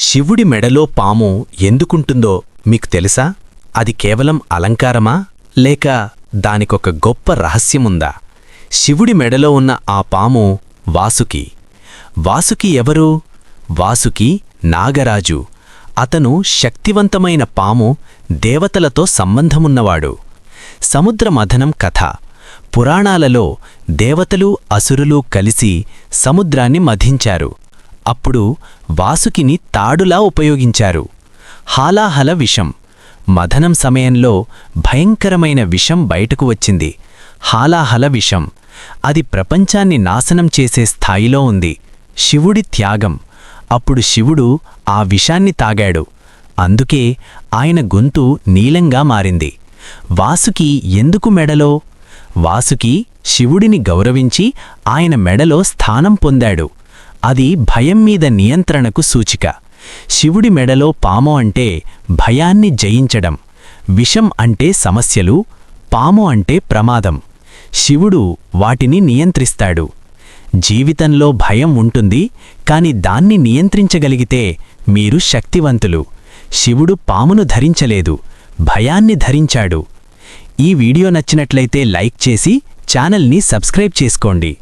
శివుడి మెడలో పాము ఎందుకుంటుందో మీకు తెలుసా? అది కేవలం అలంకారమా, లేక దానికొక గొప్ప రహస్యముందా? శివుడి మెడలో ఉన్న ఆ పాము వాసుకి. వాసుకి ఎవరు? వాసుకి నాగరాజు. అతను శక్తివంతమైన పాము, దేవతలతో సంబంధమున్నవాడు. సముద్రమథనం కథ. పురాణాలలో దేవతలు అసురులు కలిసి సముద్రాన్ని మథించారు. అప్పుడు వాసుకిని తాడులా ఉపయోగించారు. హాలాహల విషం. మథనం సమయంలో భయంకరమైన విషం బయటకు వచ్చింది. హాలాహల విషం. అది ప్రపంచాన్ని నాశనం చేసే స్థాయిలో ఉంది. శివుడి త్యాగం. అప్పుడు శివుడు ఆ విషాన్ని తాగాడు. అందుకే ఆయన గొంతు నీలంగా మారింది. వాసుకి ఎందుకు మెడలో? వాసుకి శివుడిని గౌరవించి ఆయన మెడలో స్థానం పొందాడు. అది భయం మీద నియంత్రణకు సూచిక. శివుడి మెడలో పాము అంటే భయాన్ని జయించడం, విషం అంటే సమస్యలు, పాము అంటే ప్రమాదం. శివుడు వాటిని నియంత్రిస్తాడు. జీవితంలో భయం ఉంటుంది, కాని దాన్ని నియంత్రించగలిగితే మీరు శక్తివంతులు. శివుడు పామును ధరించలేదు, భయాన్ని ధరించాడు. ఈ వీడియో నచ్చినట్లయితే లైక్ చేసి ఛానల్ని సబ్స్క్రైబ్ చేసుకోండి.